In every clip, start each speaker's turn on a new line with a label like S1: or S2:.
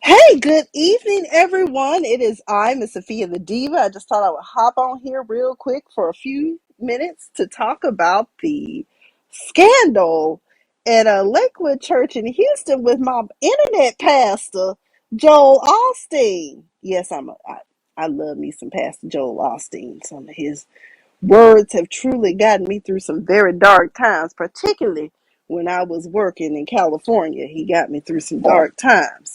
S1: Hey, good evening, everyone. It is I, Miss Sophia the Diva. I just thought I would hop on here real quick for a few minutes to talk about the scandal at a Lakewood church in Houston with my internet pastor, Joel Osteen. Yes, I love me some Pastor Joel Osteen. Some of his words have truly gotten me through some very dark times, particularly when I was working in California. He got me through some dark times.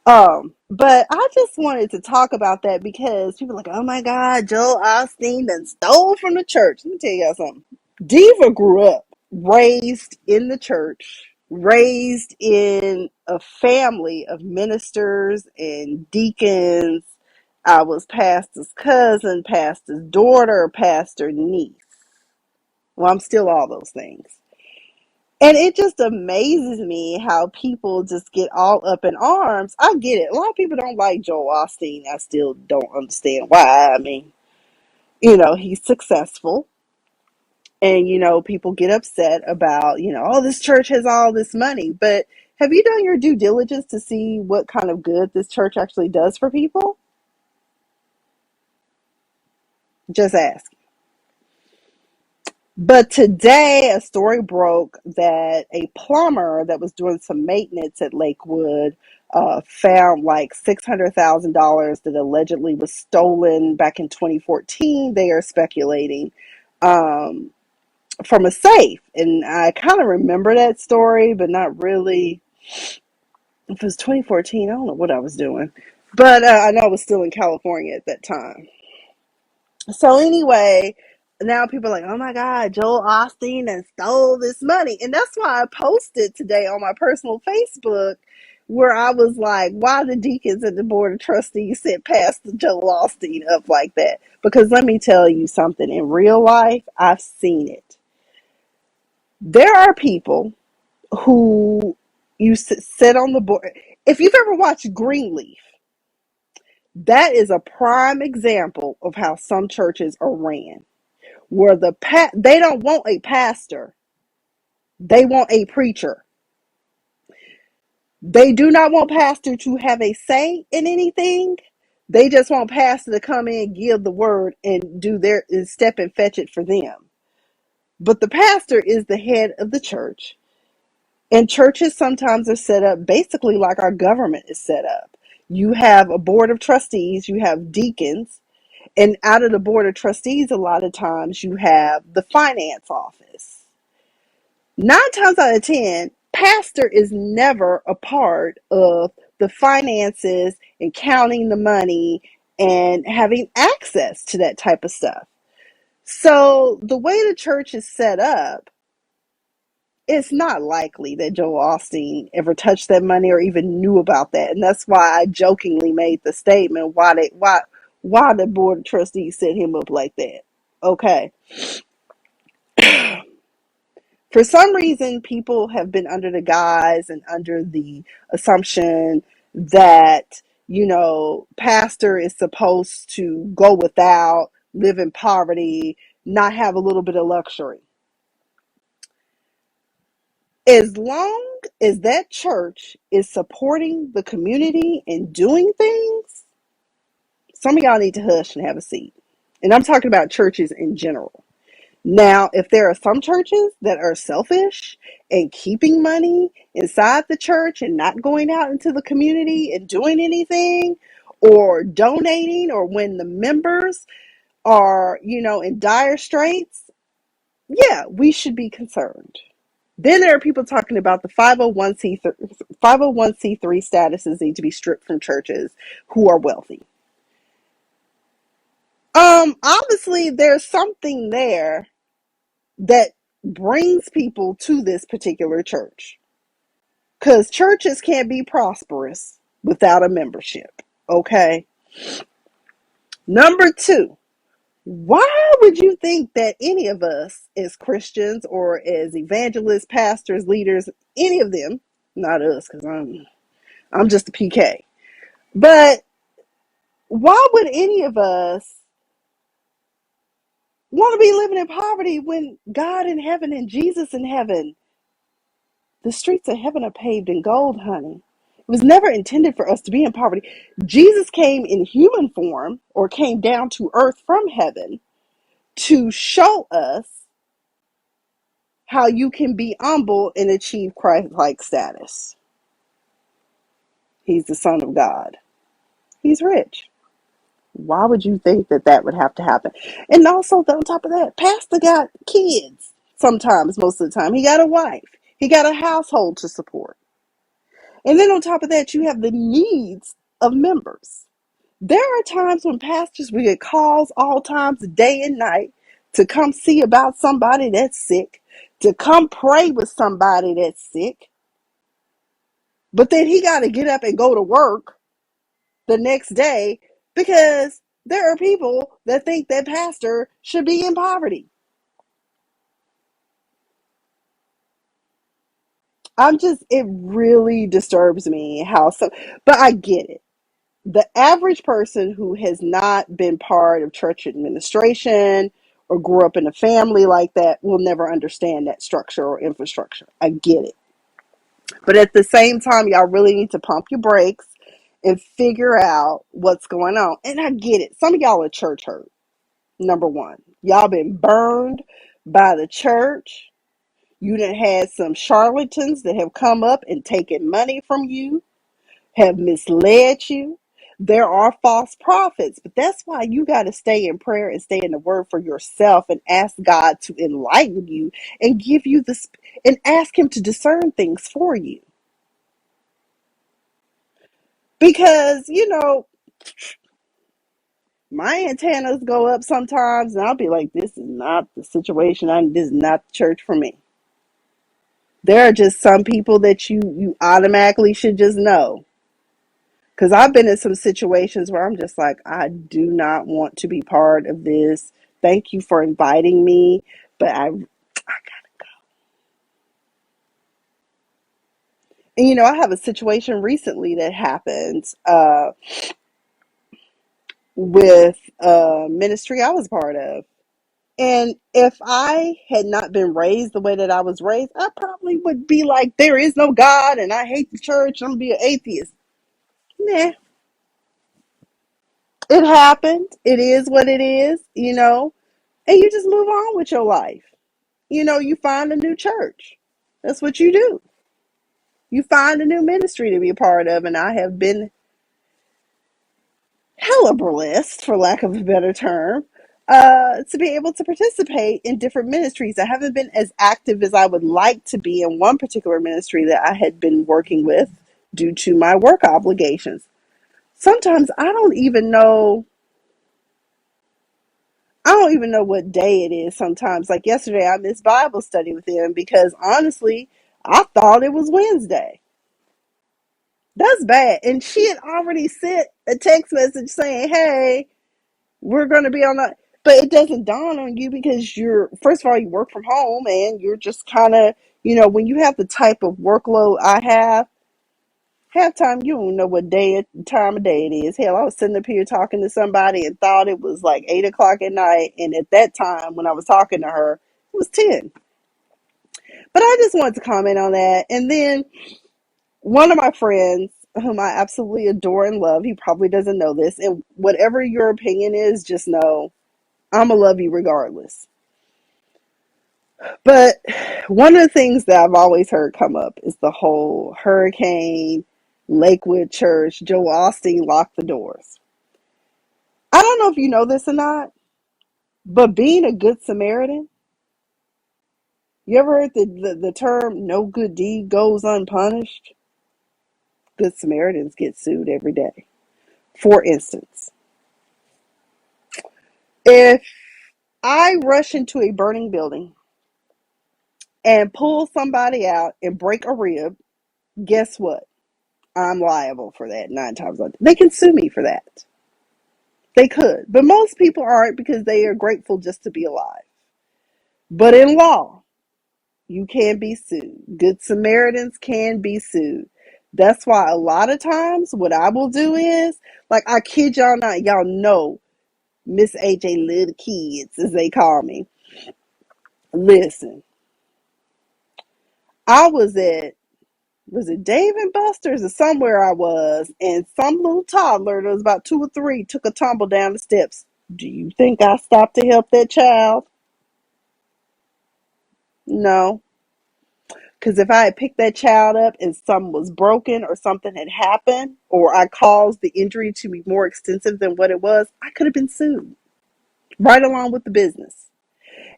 S1: But I just wanted to talk about that because people are like, oh my God, Joel Osteen done stole from the church. Let me tell y'all something. Diva grew up, raised in the church, raised in a family of ministers and deacons. I was pastor's cousin, pastor's daughter, pastor niece. Well, I'm still all those things. And it just amazes me how people just get all up in arms. I get it. A lot of people don't like Joel Osteen. I still don't understand why. I mean, he's successful. And, people get upset about, oh, this church has all this money. But have you done your due diligence to see what kind of good this church actually does for people? Just ask. But today, a story broke that a plumber that was doing some maintenance at Lakewood found like $600,000 that allegedly was stolen back in 2014. They are speculating um, from a safe. And I kind of remember that story, but not really. If it was 2014, I don't know what I was doing. But I know I was still in California at that time. So anyway, now people are like, oh my God, Joel Osteen and stole this money. And that's why I posted today on my personal Facebook where I was like, why the deacons and the board of trustees set Pastor Joel Osteen up like that? Because let me tell you something, in real life, I've seen it. There are people who you sit on the board. If you've ever watched Greenleaf, that is a prime example of how some churches are ran. Where they don't want a pastor, they want a preacher. They do not want pastor to have a say in anything. They just want pastor to come in, give the word, and do their and step and fetch it for them. But the pastor is the head of the church, and churches sometimes are set up basically like our government is set up. You have a board of trustees, you have deacons, and out of the board of trustees, a lot of times you have the finance office. 9 times out of 10, pastor is never a part of the finances and counting the money and having access to that type of stuff. So the way the church is set up, it's not likely that Joel Osteen ever touched that money or even knew about that. And that's why I jokingly made the statement why the board of trustees set him up like that. Okay. For some reason, people have been under the guise and under the assumption that, pastor is supposed to go without, live in poverty, not have a little bit of luxury. As long as that church is supporting the community and doing things, some of y'all need to hush and have a seat. And I'm talking about churches in general. Now, if there are some churches that are selfish and keeping money inside the church and not going out into the community and doing anything or donating, or when the members are, in dire straits, yeah, we should be concerned. Then there are people talking about the 501c3 statuses need to be stripped from churches who are wealthy. Obviously there's something there that brings people to this particular church. Because churches can't be prosperous without a membership. Okay. Number two, why would you think that any of us as Christians or as evangelists, pastors, leaders, any of them, not us, because I'm just a PK, but why would any of us want to be living in poverty when God in heaven and Jesus in heaven, the streets of heaven are paved in gold, honey. was never intended for us to be in poverty. Jesus came in human form or came down to earth from heaven to show us how you can be humble and achieve Christ-like status. He's the Son of God. He's rich. Why would you think that that would have to happen? And also, on top of that, Pastor got kids sometimes, most of the time. He got a wife. He got a household to support. And then on top of that, you have the needs of members. There are times when pastors will get calls all times, day and night, to come see about somebody that's sick, to come pray with somebody that's sick. But then he got to get up and go to work the next day because there are people that think that pastor should be in poverty. It really disturbs me how some, but I get it. The average person who has not been part of church administration or grew up in a family like that will never understand that structure or infrastructure. I get it. But at the same time, y'all really need to pump your brakes and figure out what's going on. And I get it. Some of y'all are church hurt. Number one, y'all been burned by the church. You done had some charlatans that have come up and taken money from you, have misled you. There are false prophets, but that's why you got to stay in prayer and stay in the word for yourself and ask God to enlighten you and give you this and ask him to discern things for you. Because, my antennas go up sometimes and I'll be like, this is not the situation. This is not the church for me. There are just some people that you automatically should just know. Because I've been in some situations where I'm just like, I do not want to be part of this. Thank you for inviting me, but I gotta go. And I have a situation recently that happened with a ministry I was part of. And if I had not been raised the way that I was raised, I probably would be like, there is no God and I hate the church. I'm going to be an atheist. Nah, it happened. It is what it is. And you just move on with your life. You find a new church. That's what you do. You find a new ministry to be a part of. And I have been hella blessed, for lack of a better term, to be able to participate in different ministries. I haven't been as active as I would like to be in one particular ministry that I had been working with due to my work obligations. Sometimes I don't even know what day it is sometimes. Like yesterday, I missed Bible study with them because honestly, I thought it was Wednesday. That's bad. And she had already sent a text message saying, hey, we're going to be on that. But it doesn't dawn on you because first of all, you work from home and you're just kind of, when you have the type of workload I have, half time you don't know what time of day it is. Hell, I was sitting up here talking to somebody and thought it was like 8 o'clock at night. And at that time, when I was talking to her, it was 10. But I just wanted to comment on that. And then one of my friends, whom I absolutely adore and love, he probably doesn't know this. And whatever your opinion is, just know I'm going to love you regardless. But one of the things that I've always heard come up is the whole hurricane, Lakewood Church, Joe Osteen locked the doors. I don't know if you know this or not, but being a good Samaritan, you ever heard the term no good deed goes unpunished? Good Samaritans get sued every day. For instance, if I rush into a burning building and pull somebody out and break a rib, guess what? I'm liable for that 9 times out of 10. They can sue me for that. They could. But most people aren't because they are grateful just to be alive. But in law, you can be sued. Good Samaritans can be sued. That's why a lot of times what I will do is, like, I kid y'all not, y'all know Miss AJ Little Kids, as they call me. Listen, I was at Was it Dave and Buster's or somewhere I was, and some little toddler that was about 2 or 3 took a tumble down the steps. Do you think I stopped to help that child? No. Because if I had picked that child up and something was broken or something had happened, or I caused the injury to be more extensive than what it was, I could have been sued right along with the business.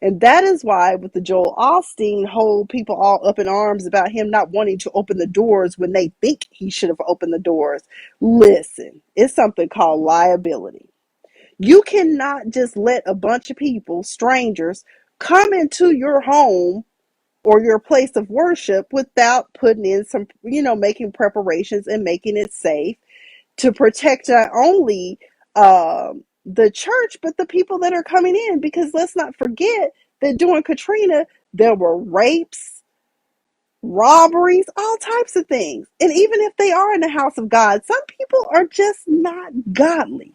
S1: And that is why, with the Joel Osteen whole, people all up in arms about him not wanting to open the doors when they think he should have opened the doors. Listen, it's something called liability. You cannot just let a bunch of people, strangers, come into your home or your place of worship without putting in some, making preparations and making it safe to protect not only the church, but the people that are coming in. Because let's not forget that during Katrina, there were rapes, robberies, all types of things. And even if they are in the house of God, some people are just not godly.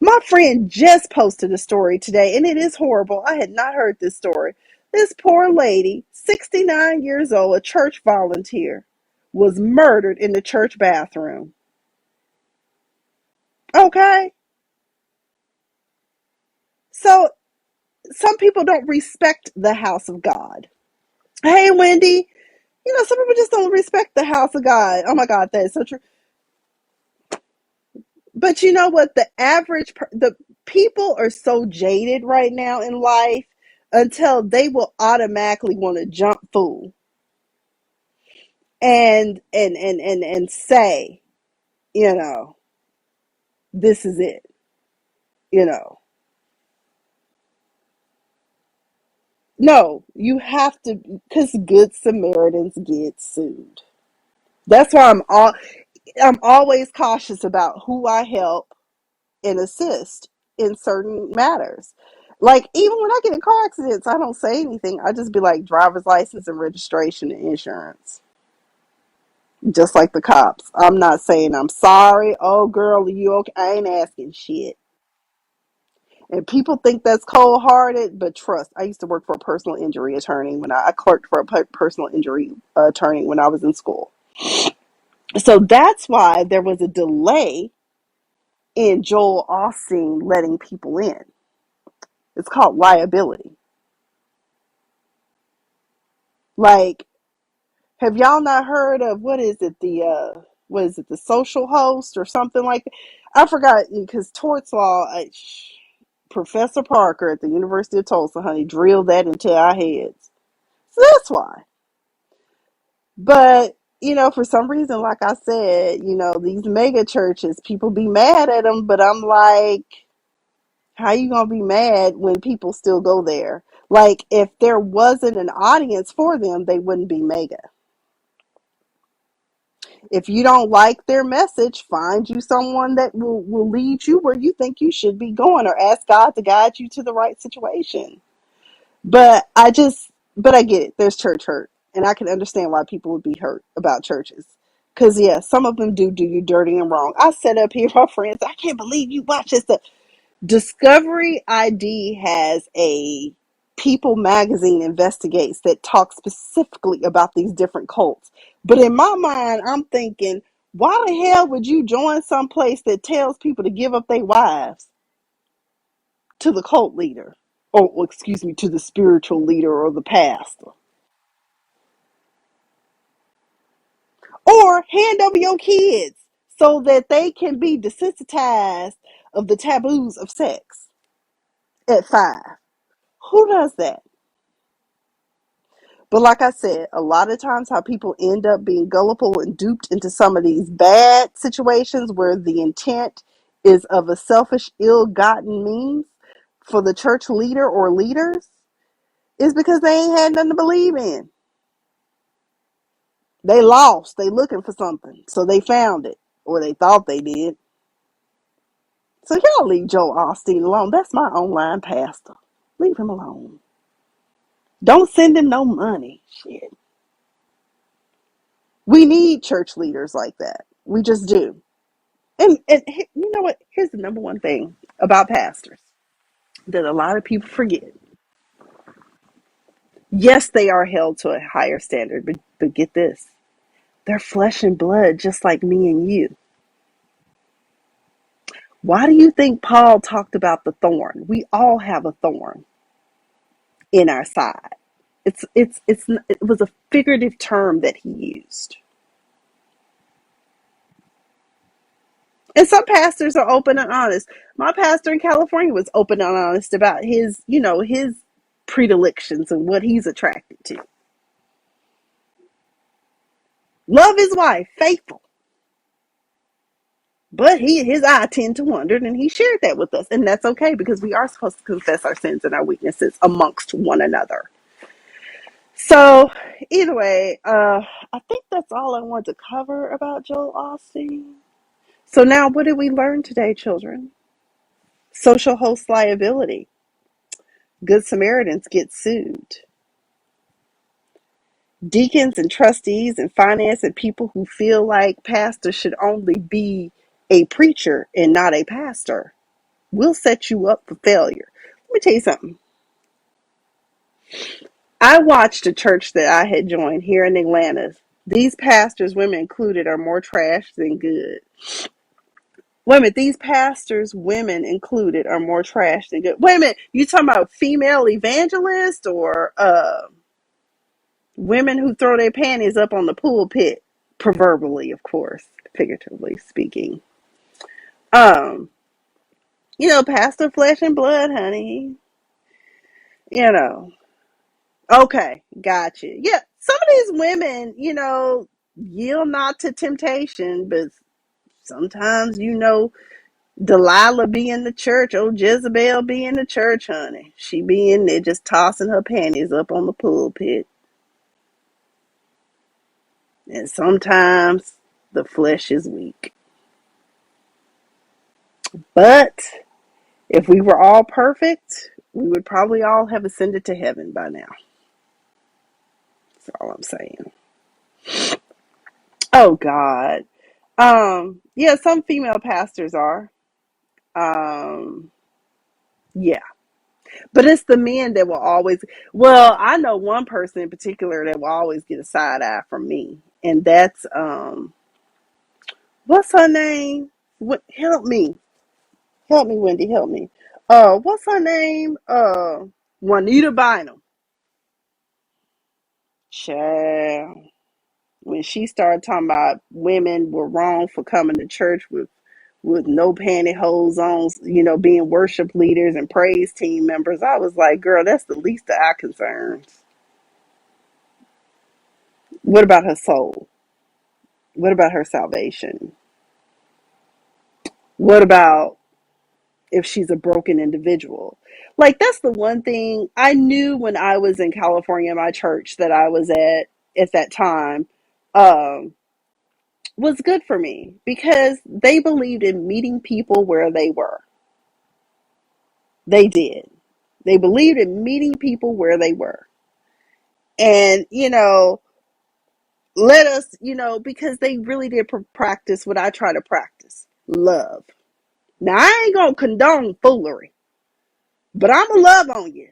S1: My friend just posted a story today, and it is horrible. I had not heard this story. This poor lady, 69 years old, a church volunteer, was murdered in the church bathroom. Okay? So some people don't respect the house of God. Hey, Wendy, some people just don't respect the house of God. Oh my God, that is so true. But you know what? The people are so jaded right now in life until they will automatically want to jump fool and say, you know, this is it, you know. No, you have to, because good Samaritans get sued. That's why I'm always cautious about who I help and assist in certain matters. Like even when I get in car accidents, I don't say anything. I just be like driver's license and registration and insurance. Just like the cops. I'm not saying I'm sorry. Oh girl, are you okay? I ain't asking shit. And people think that's cold hearted, but trust, I used to work for a personal injury attorney when I clerked for a personal injury attorney when I was in school. So that's why there was a delay in Joel Osteen letting people in. It's called liability. Like, have y'all not heard of what is it? The social host or something like that? I forgot because torts law. Professor Parker at the University of Tulsa, honey, drilled that into our heads. So that's why. But for some reason, like I said, these mega churches, people be mad at them. But I'm like, how you gonna be mad when people still go there? Like, if there wasn't an audience for them, they wouldn't be mega. If you don't like their message, find you someone that will lead you where you think you should be going, or ask God to guide you to the right situation. But I get it. There's church hurt. And I can understand why people would be hurt about churches. Because, yeah, some of them do you dirty and wrong. I set up here, my friends, I can't believe you watch this stuff. Discovery ID has a People magazine investigates that talks specifically about these different cults. But in my mind, I'm thinking, why the hell would you join some place that tells people to give up their wives to the cult leader? Or, excuse me, to the spiritual leader or the pastor? Or hand over your kids so that they can be desensitized of the taboos of sex at 5. Who does that? But like I said, a lot of times how people end up being gullible and duped into some of these bad situations where the intent is of a selfish, ill-gotten means for the church leader or leaders is because they ain't had nothing to believe in. They lost. They looking for something. So they found it. Or they thought they did. So y'all leave Joe Osteen alone. That's my online pastor. Leave him alone. Don't send him no money. Shit. We need church leaders like that. We just do. And you know what? Here's the number one thing about pastors that a lot of people forget. Yes, they are held to a higher standard, but get this. They're flesh and blood, just like me and you. Why do you think Paul talked about the thorn? We all have a thorn in our side. It was a figurative term that he used. And some pastors are open and honest. My pastor in California was open and honest about his predilections and what he's attracted to. Love his wife, faithful. But his eye tend to wander, and he shared that with us. And that's okay, because we are supposed to confess our sins and our weaknesses amongst one another. So, anyway, I think that's all I want to cover about Joel Osteen. So now, what did we learn today, children? Social host liability. Good Samaritans get sued. Deacons and trustees and finance and people who feel like pastors should only be a preacher and not a pastor will set you up for failure. Let me tell you something. I watched a church that I had joined here in Atlanta. These pastors, women included, are more trash than good. Wait a minute, these pastors, women included, are more trash than good. Wait a minute, you talking about female evangelists or women who throw their panties up on the pulpit? Proverbially, of course, figuratively speaking. Um, Pastor Flesh and Blood, honey. You know. Okay, gotcha. Yeah, some of these women, yield not to temptation, but sometimes, Delilah be in the church, old Jezebel be in the church, honey. She be in there just tossing her panties up on the pulpit. And sometimes the flesh is weak. But if we were all perfect, we would probably all have ascended to heaven by now. That's all I'm saying. Oh God. Yeah, some female pastors are. Um, yeah. But it's the men that will always, well, I know one person in particular that will always get a side eye from me. And that's, what's her name? What, help me. Help me, Wendy, help me. What's her name? Juanita Bynum. Child. When she started talking about women were wrong for coming to church with no pantyhose on, being worship leaders and praise team members, I was like, girl, that's the least of our concerns. What about her soul? What about her salvation? What about if she's a broken individual? Like, that's the one thing I knew when I was in California, my church that I was at that time, um, was good for me because they believed in meeting people where they were. They did. They believed in meeting people where they were. And, let us, because they really did practice what I try to practice, love. Now, I ain't going to condone foolery, but I'm going to love on you,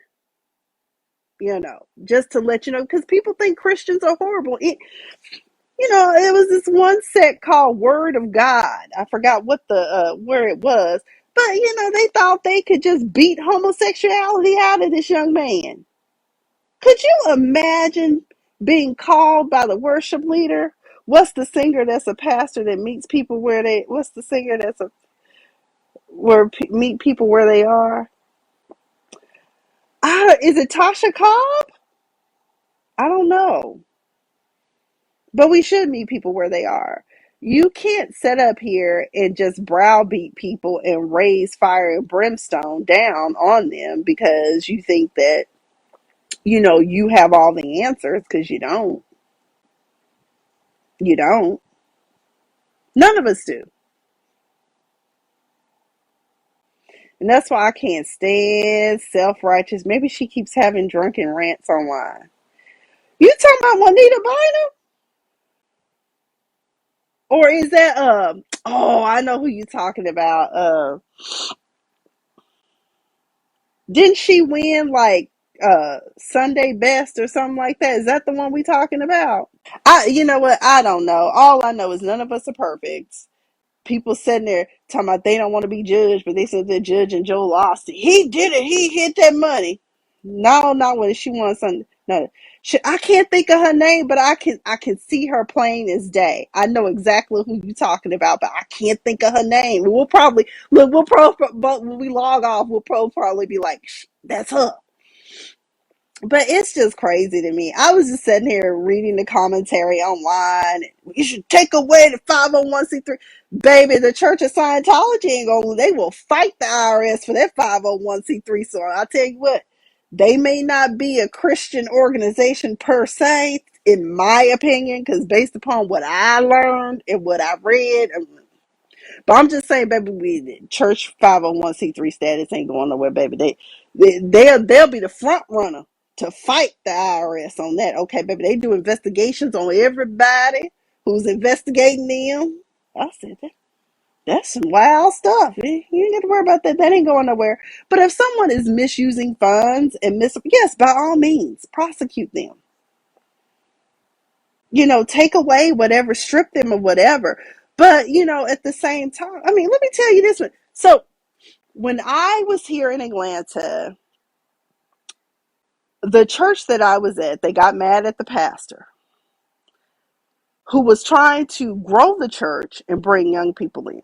S1: just to let you know, because people think Christians are horrible. It was this one sect called Word of God. I forgot what where it was, but they thought they could just beat homosexuality out of this young man. Could you imagine being called by the worship leader? What's the singer that's a pastor that meets people where they? What's the singer that's meet people where they are? Is it Tasha Cobb? I don't know. But we should meet people where they are. You can't sit up here and just browbeat people and raise fire and brimstone down on them because you think that, you have all the answers, because you don't. You don't. None of us do. And that's why I can't stand self-righteous. Maybe she keeps having drunken rants online. You talking about Juanita Bynum? Or is that, I know who you talking about. Didn't she win like Sunday best or something like that. Is that the one we talking about? You know what? I don't know. All I know is none of us are perfect. People sitting there talking about they don't want to be judged, but they said they're judging Joel Osteen. He did it. He hit that money. No, not when she won something. No, I can't think of her name, but I can see her plain as day. I know exactly who you're talking about, but I can't think of her name. We'll probably look. But when we log off, we'll probably be like, "That's her." But it's just crazy to me. I was just sitting here reading the commentary online. You should take away the 501c3. Baby, the Church of Scientology ain't gonna, they will fight the IRS for that 501c3. So I'll tell you what, they may not be a Christian organization per se, in my opinion, because based upon what I learned and what I read, but I'm just saying, baby, we church 501c3 status ain't going nowhere, baby. They'll be the front runner to fight the IRS on that. Okay, baby, they do investigations on everybody who's investigating them. I said that's some wild stuff. You ain't got to worry about that. That ain't going nowhere. But if someone is misusing funds and yes, by all means, prosecute them. Take away whatever, strip them of whatever. But, at the same time, I mean, let me tell you this one. So when I was here in Atlanta, the church that I was at, they got mad at the pastor who was trying to grow the church and bring young people in.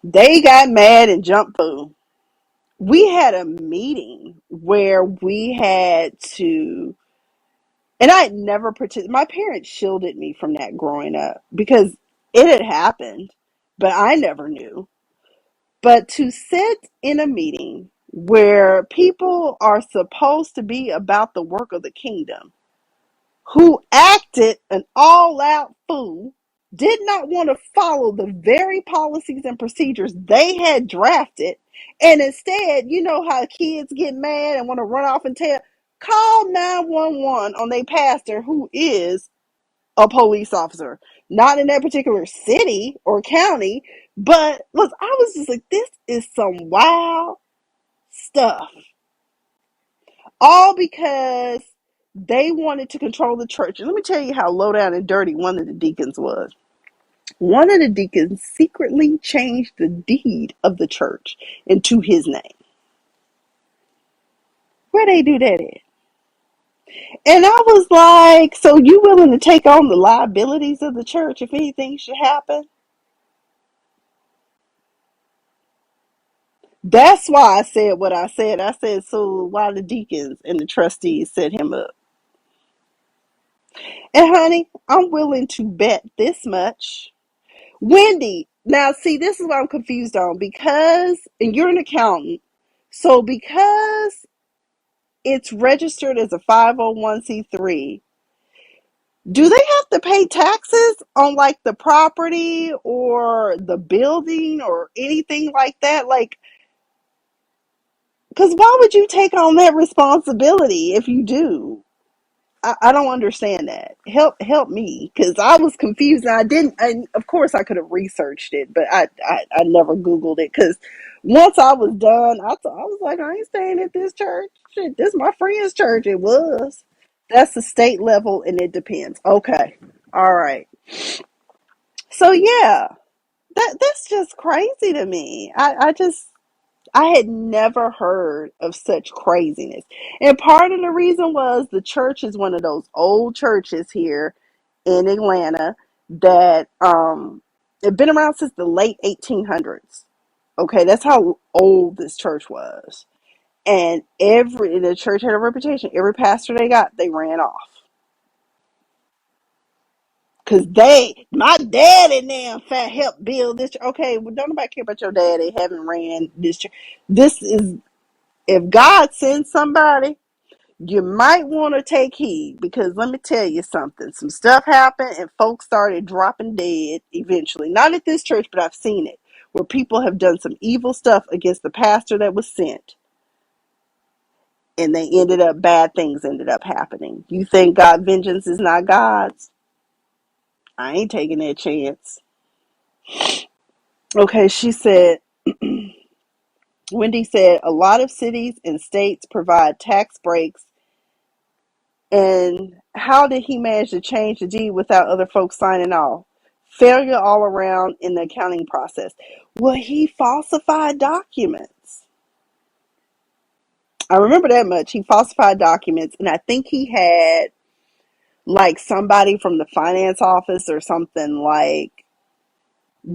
S1: They got mad and jumped through. We had a meeting where we had to, and I had never participated. My parents shielded me from that growing up because it had happened, but I never knew. But to sit in a meeting where people are supposed to be about the work of the kingdom, who acted an all-out fool, did not want to follow the very policies and procedures they had drafted, and instead, you know how kids get mad and want to run off and call 911 on their pastor who is a police officer, not in that particular city or county. But look, I was just like, this is some wild stuff. All because they wanted to control the church. And let me tell you how low down and dirty one of the deacons was. One of the deacons secretly changed the deed of the church into his name. Where they do that at? And I was like, so you willing to take on the liabilities of the church if anything should happen? That's why I said what I said. I said, so why the deacons and the trustees set him up? And honey, I'm willing to bet this much. Wendy, now see, this is what I'm confused on because, and you're an accountant, so because it's registered as a 501c3, do they have to pay taxes on like the property or the building or anything like that? Like, because why would you take on that responsibility if you do? I don't understand that. Help me, because I was confused. And I didn't. And of course, I could have researched it, but I never Googled it because once I was done, I was like, I ain't staying at this church. Shit, this is my friend's church. It was. That's the state level, and it depends. Okay, all right. So yeah, that's just crazy to me. I had never heard of such craziness. And part of the reason was the church is one of those old churches here in Atlanta that had been around since the late 1800s. Okay, that's how old this church was. And the church had a reputation. Every pastor they got, they ran off. Cause my dad and them helped build this. Okay, well, don't nobody care about your dad. They haven't ran this church. This is, if God sends somebody, you might want to take heed, because let me tell you something. Some stuff happened and folks started dropping dead eventually. Not at this church, but I've seen it, where people have done some evil stuff against the pastor that was sent. And bad things ended up happening. You think God's vengeance is not God's? I ain't taking that chance. Okay, she said, Wendy said a lot of cities and states provide tax breaks. And how did he manage to change the deed without other folks signing off? Failure all around in the accounting process. Well, he falsified documents. I remember that much. He falsified documents, and I think he had like somebody from the finance office or something like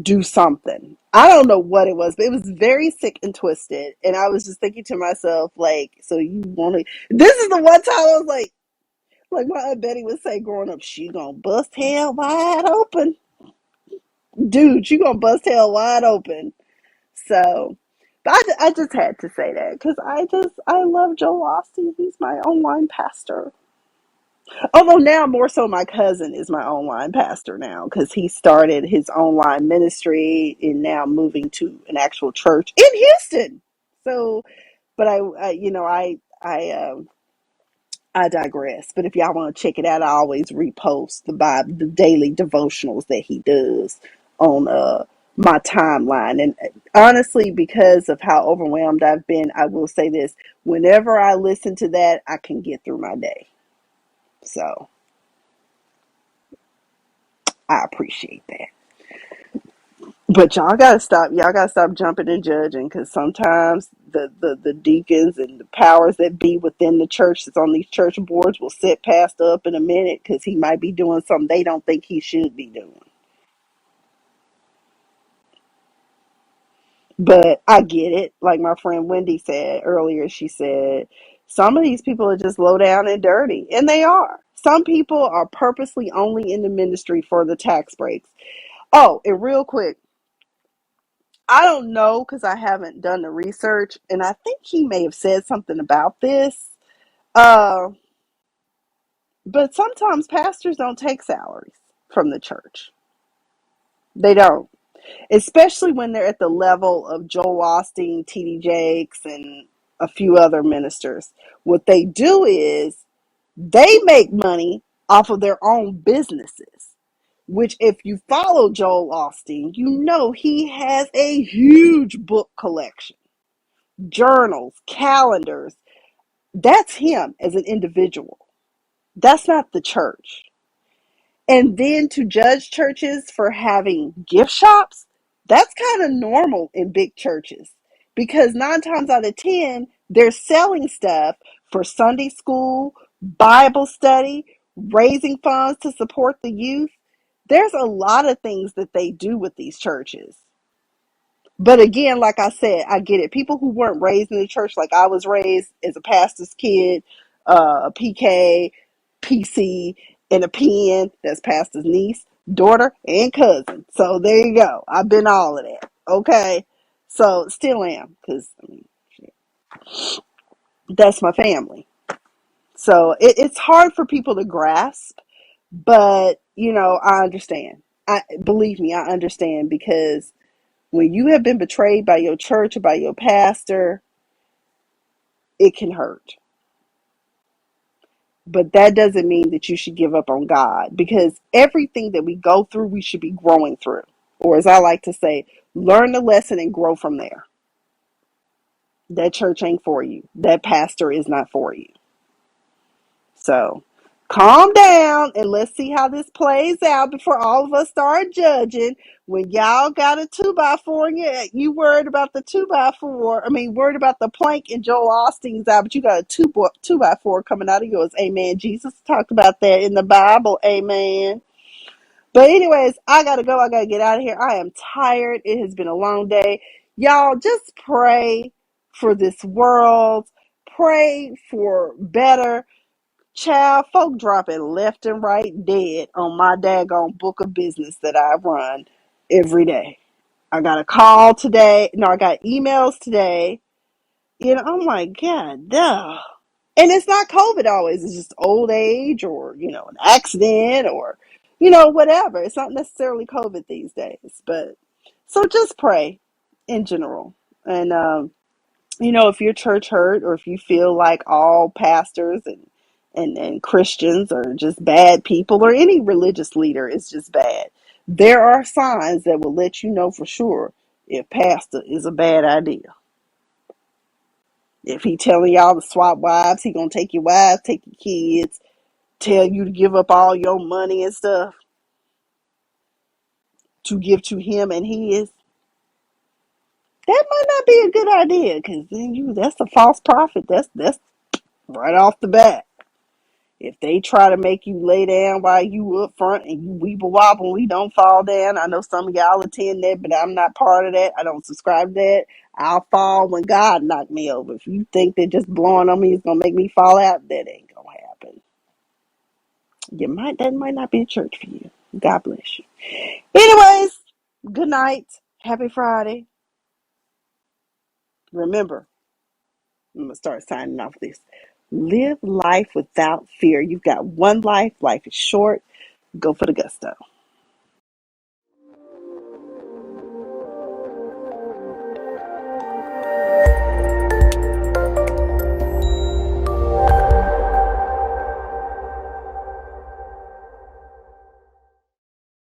S1: do something. I don't know what it was, but it was very sick and twisted. And I was just thinking to myself, like, so you want to? This is the one time I was like my Aunt Betty would say growing up, she gonna bust hell wide open, dude. You gonna bust hell wide open. So, but I just had to say that because I love Joel Osteen. He's my online pastor. Although now more so my cousin is my online pastor now because he started his online ministry and now moving to an actual church in Houston. So, but I digress. But if y'all want to check it out, I always repost the daily devotionals that he does on my timeline. And honestly, because of how overwhelmed I've been, I will say this: whenever I listen to that, I can get through my day. So I appreciate that. But y'all gotta stop. Y'all gotta stop jumping and judging, because sometimes the deacons and the powers that be within the church that's on these church boards will sit past up in a minute because he might be doing something they don't think he should be doing. But I get it. Like my friend Wendy said earlier, she said some of these people are just low down and dirty, and they are. Some people are purposely only in the ministry for the tax breaks. Oh, and real quick, I don't know because I haven't done the research, and I think he may have said something about this. Uh, but sometimes pastors don't take salaries from the church. They don't, especially when they're at the level of Joel Osteen, T.D. Jakes, and a few other ministers. What they do is they make money off of their own businesses. Which, if you follow Joel Osteen, you know he has a huge book collection, journals, calendars. That's him as an individual. That's not the church. And then to judge churches for having gift shops, that's kind of normal in big churches because 9 times out of 10, they're selling stuff for Sunday school, Bible study, raising funds to support the youth. There's a lot of things that they do with these churches. But again, like I said, I get it. People who weren't raised in the church like I was raised as a pastor's kid, a PK, PC, and a PN, that's pastor's niece, daughter, and cousin. So there you go. I've been all of that. Okay. So still am, because I mean, that's my family. So it's hard for people to grasp, but I understand. I believe me, I understand because when you have been betrayed by your church or by your pastor, it can hurt. But that doesn't mean that you should give up on God, because everything that we go through, we should be growing through. Or as I like to say, learn the lesson and grow from there. That church ain't for you. That pastor is not for you. So calm down and let's see how this plays out before all of us start judging. When y'all got a 2x4 and you worried about the 2x4, I mean, worried about the plank in Joel Osteen's eye, but you got a 2x4 coming out of yours. Amen. Jesus talked about that in the Bible. Amen. But anyways, I gotta go. I gotta get out of here. I am tired. It has been a long day. Y'all just pray for this world. Pray for better. Child, folk dropping left and right dead on my daggone book of business that I run every day. I got a call today. No, I got emails today. I'm like, God, duh. And it's not COVID always. It's just old age or, an accident or, whatever. It's not necessarily COVID these days. But so just pray in general. And, if your church hurt or if you feel like all pastors and Christians are just bad people or any religious leader is just bad, there are signs that will let you know for sure if pastor is a bad idea. If he telling y'all to swap wives, he gonna take your wives, take your kids, tell you to give up all your money and stuff to give to him and his. That might not be a good idea, because then that's a false prophet. That's right off the bat. If they try to make you lay down while you up front and you weeble wobble, we don't fall down. I know some of y'all attend that, but I'm not part of that. I don't subscribe to that. I'll fall when God knocked me over. If you think that just blowing on me is gonna make me fall out, that ain't gonna happen. That might not be a church for you. God bless you. Anyways, good night. Happy Friday. Remember, I'm gonna start signing off this. Live life without fear. You've got one life. Life is short. Go for the gusto.